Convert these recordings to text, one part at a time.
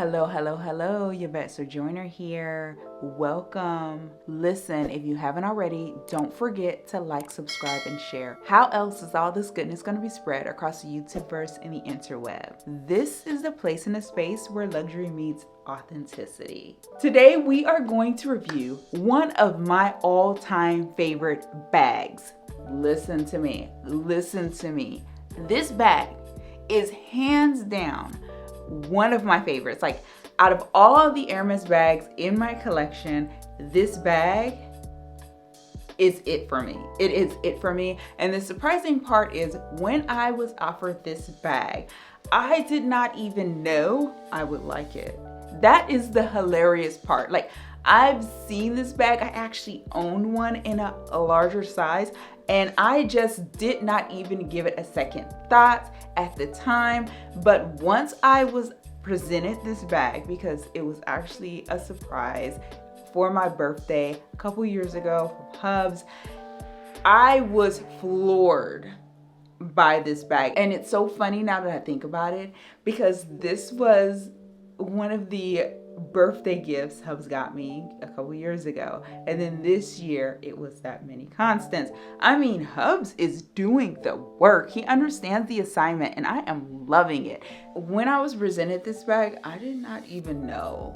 Hello, hello, hello, Yvette Sojourner here. Welcome. Listen, if you haven't already, don't forget to like, subscribe, and share. How else is all this goodness going to be spread across the YouTubeverse and the interweb? This is the place and the space where luxury meets authenticity. Today, we are going to review one of my all-time favorite bags. Listen to me. Listen to me. This bag is hands down one of my favorites. Like, out of all the Hermes bags in my collection, this bag is it for me. It is it for me. And the surprising part is when I was offered this bag, I did not even know I would like it. That is the hilarious part. Like, I've seen this bag. I actually own one in a larger size, and I just did not even give it a second thought at the time. But once I was presented this bag, because it was actually a surprise for my birthday a couple years ago from Hubs, I was floored by this bag. And it's so funny now that I think about it, because this was one of the birthday gifts Hubs got me a couple years ago, and then this year it was that many constants. I mean, Hubs is doing the work. He understands the assignment, and I am loving it. When I was presented this bag, I did not even know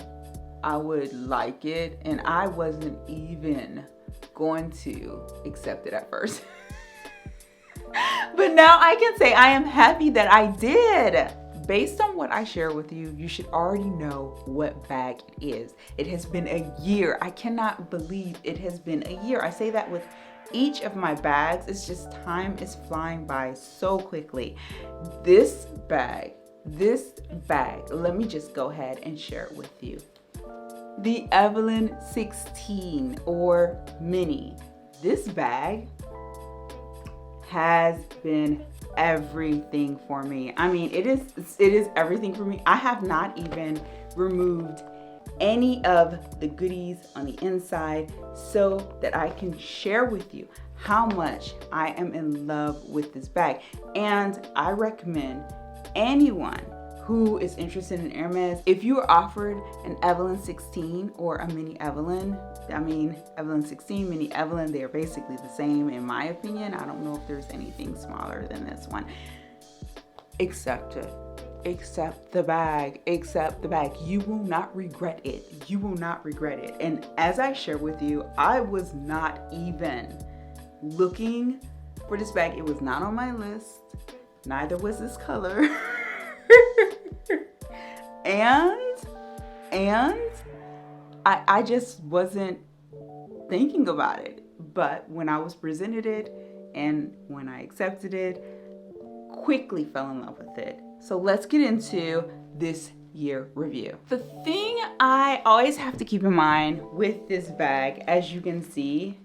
I would like it, and I wasn't even going to accept it at first. But now I can say I am happy that I did. Based on what I share with you, you should already know what bag it is. It has been a year. I cannot believe it has been a year. I say that with each of my bags. It's just time is flying by so quickly. This bag, let me just go ahead and share it with you. The Evelyne 16 or Mini. This bag has been everything for me. I mean, it is everything for me. I have not even removed any of the goodies on the inside so that I can share with you how much I am in love with this bag. And I recommend anyone who is interested in Hermes, if you are offered an Evelyne 16 or a Mini Evelyne, Evelyne 16, Mini Evelyne, they are basically the same in my opinion. I don't know if there's anything smaller than this one. Accept it. Accept the bag. Accept the bag. You will not regret it. You will not regret it. And as I share with you, I was not even looking for this bag. It was not on my list. Neither was this color. and I just wasn't thinking about it. But when I was presented it and when I accepted it, quickly fell in love with it. So let's get into this year review. The thing I always have to keep in mind with this bag, as you can see,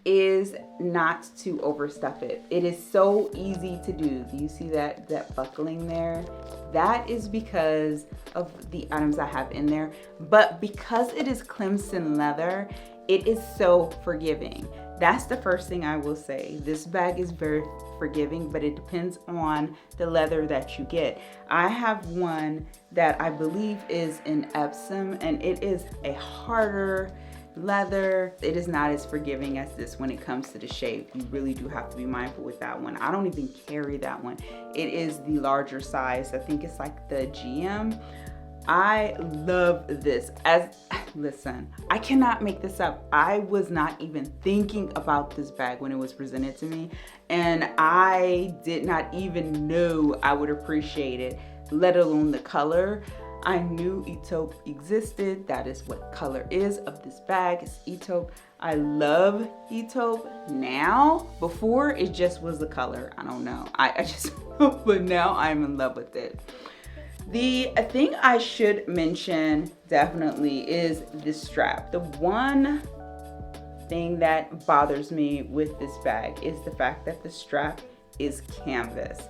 is not to overstuff it. It is so easy to do. Do you see that buckling there? That is because of the items I have in there. But because it is Clemson leather, it is so forgiving. That's the first thing I will say. This bag is very forgiving, but it depends on the leather that you get. I have one that I believe is in Epsom, and it is a harder leather. It is not as forgiving as this when it comes to the shape. You really do have to be mindful with that one. I don't even carry that one. It is the larger size. I think it's like the GM. I love this. Listen, I cannot make this up. I was not even thinking about this bag when it was presented to me, and I did not even know I would appreciate it, let alone the color. I knew Etaupe existed. That is what color is of this bag. It's Etaupe. I love Etaupe now. Before, it just was the color. I don't know. I just, but now I'm in love with it. The thing I should mention definitely is this strap. The one thing that bothers me with this bag is the fact that the strap is canvas.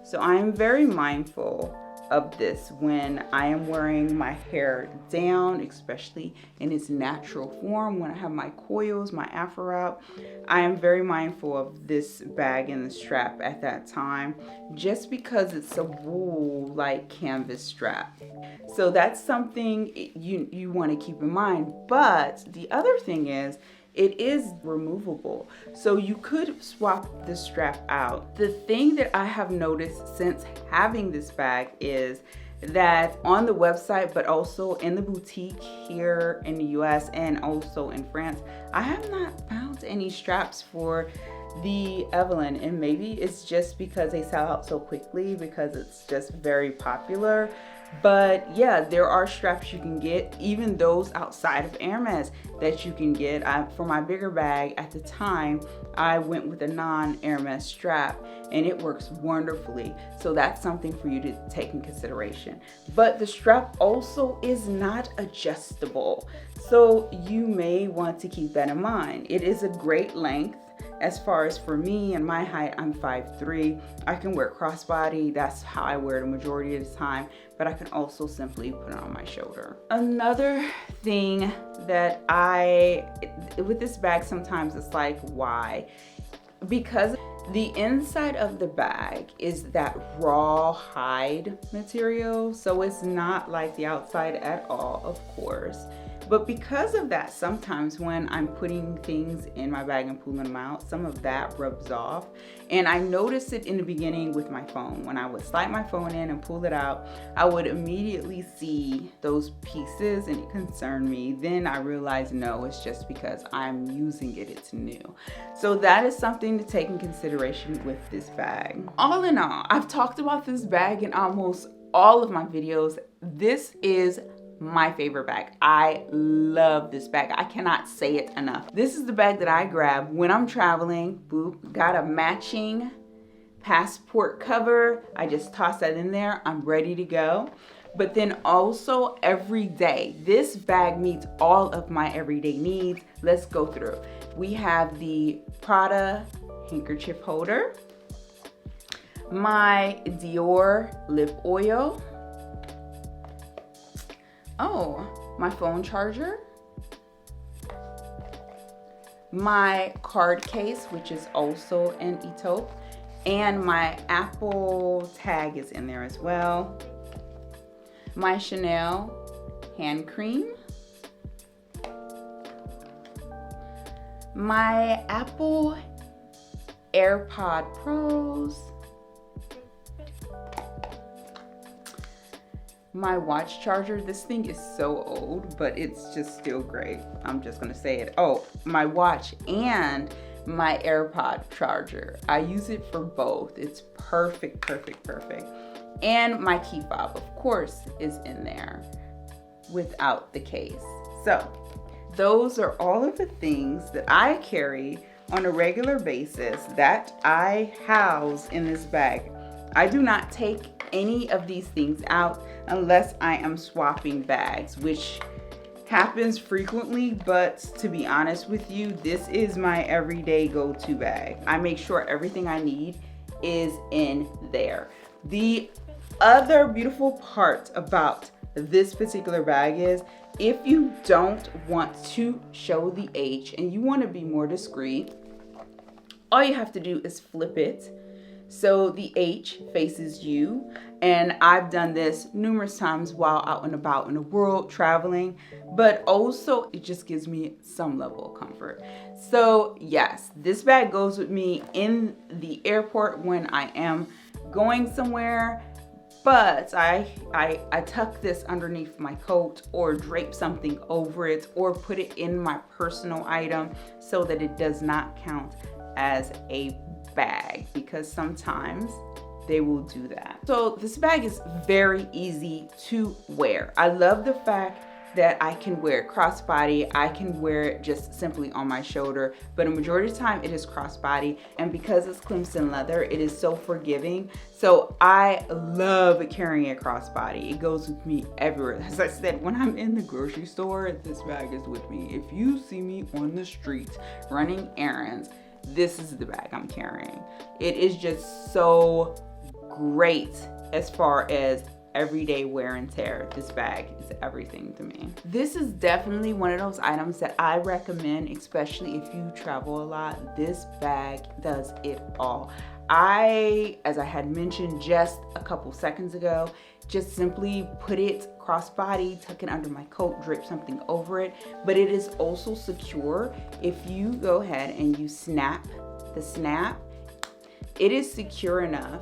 So I am very mindful of this when I am wearing my hair down, especially in its natural form. When I have my coils, my afro out, I am very mindful of this bag and the strap at that time, just because it's a wool like canvas strap. So that's something you want to keep in mind. But the other thing is, it is removable, so you could swap the strap out. The thing that I have noticed since having this bag is that on the website, but also in the boutique here in the US and also in France, I have not found any straps for the Evelyne, and maybe it's just because they sell out so quickly because it's just very popular. But yeah, there are straps you can get, even those outside of Hermes that you can get. For my bigger bag at the time, I went with a non-Hermes strap and it works wonderfully. So that's something for you to take in consideration. But the strap also is not adjustable, so you may want to keep that in mind. It is a great length. As far as for me and my height, I'm 5'3". I can wear crossbody. That's how I wear the majority of the time, but I can also simply put it on my shoulder. Another thing that with this bag, sometimes it's like, why? Because the inside of the bag is that raw hide material, so it's not like the outside at all, of course. But because of that, sometimes when I'm putting things in my bag and pulling them out, some of that rubs off. And I noticed it in the beginning with my phone. When I would slide my phone in and pull it out, I would immediately see those pieces and it concerned me. Then I realized, no, it's just because I'm using it, it's new. So that is something to take in consideration with this bag. All in all, I've talked about this bag in almost all of my videos. This is my favorite bag. I love this bag. I cannot say it enough. This is the bag that I grab when I'm traveling. Boop, got a matching passport cover. I just toss that in there. I'm ready to go. But then also every day, this bag meets all of my everyday needs. Let's go through. We have the Prada handkerchief holder, my Dior lip oil, my phone charger, my card case, which is also an e-taupe, and my Apple tag is in there as well, my Chanel hand cream, my Apple AirPod Pros, my watch charger. This thing is so old, but it's just still great. I'm just gonna say it. Oh, my watch and my AirPod charger. I use it for both. It's perfect, perfect, perfect. And my key fob, of course, is in there without the case. So those are all of the things that I carry on a regular basis that I house in this bag. I do not take any of these things out unless I am swapping bags, which happens frequently, but to be honest with you, this is my everyday go-to bag. I make sure everything I need is in there. The other beautiful part about this particular bag is, if you don't want to show the H and you want to be more discreet, all you have to do is flip it so the H faces you. And I've done this numerous times while out and about in the world traveling, but also it just gives me some level of comfort. So yes, this bag goes with me in the airport when I am going somewhere, but I tuck this underneath my coat or drape something over it or put it in my personal item so that it does not count as a bag, because sometimes they will do that. So this bag is very easy to wear. I love the fact that I can wear it crossbody. I can wear it just simply on my shoulder, but a majority of the time it is crossbody. And because it's Clemson leather, it is so forgiving. So I love carrying it crossbody. It goes with me everywhere. As I said, when I'm in the grocery store, this bag is with me. If you see me on the street running errands, this is the bag I'm carrying. It is just so great as far as everyday wear and tear, this bag is everything to me. This is definitely one of those items that I recommend, especially if you travel a lot. This bag does it all. As I had mentioned just a couple seconds ago, just simply put it crossbody, tuck it under my coat, drape something over it, but it is also secure. If you go ahead and you snap the snap, it is secure enough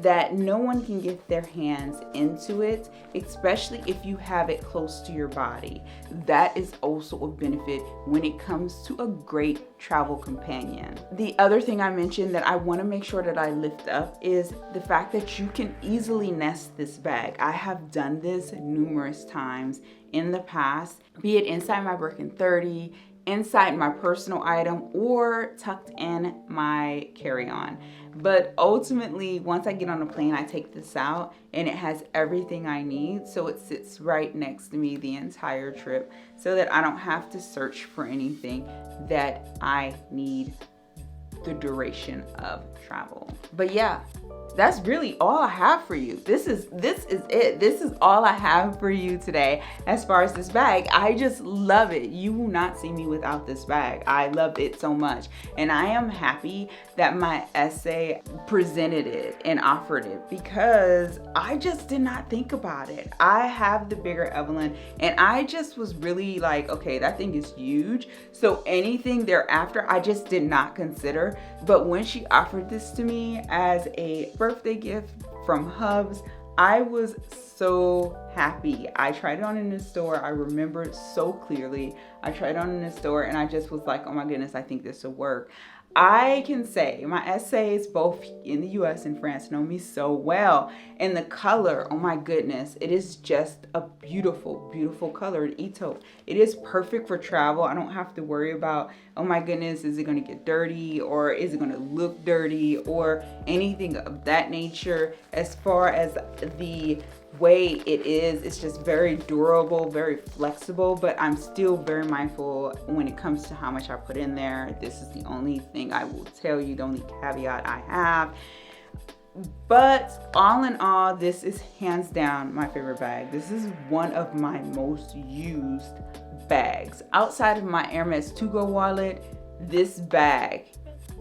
that no one can get their hands into it, especially if you have it close to your body. That is also a benefit when it comes to a great travel companion. The other thing I mentioned that I want to make sure that I lift up is the fact that you can easily nest this bag. I have done this numerous times in the past, be it inside my Birkin 30, inside my personal item, or tucked in my carry-on. But ultimately, once I get on a plane, I take this out and it has everything I need. So it sits right next to me the entire trip so that I don't have to search for anything that I need the duration of travel. But yeah, that's really all I have for you. This is it. This is all I have for you today as far as this bag. I just love it. You will not see me without this bag. I love it so much. And I am happy that my essay presented it and offered it, because I just did not think about it. I have the bigger Evelyne and I just was really like, okay, that thing is huge. So anything thereafter, I just did not consider. But when she offered this to me as a birthday gift from Hubs, I was so happy. I tried it on in the store. I remember it so clearly. I tried it on in the store and I just was like, oh my goodness, I think this will work. I can say my essays both in the US and France know me so well. And the color, oh my goodness, it is just a beautiful, beautiful color. Ito. It is perfect for travel. I don't have to worry about, oh my goodness, is it going to get dirty or is it going to look dirty or anything of that nature. As far as the way it is, it's just very durable, very flexible, but I'm still very mindful when it comes to how much I put in there. This is the only thing I will tell you, the only caveat I have. But all in all, this is hands down my favorite bag. This is one of my most used bags. Outside of my Hermes to-go wallet, this bag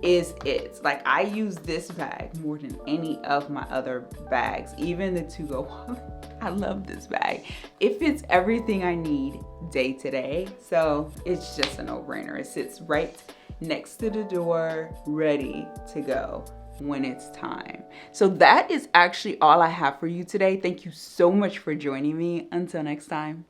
is it. Like, I use this bag more than any of my other bags, even the to-go wallet. I love this bag. It fits everything I need day to day, so it's just a no-brainer. It sits right next to the door, ready to go when it's time. So that is actually all I have for you today. Thank you so much for joining me. Until next time.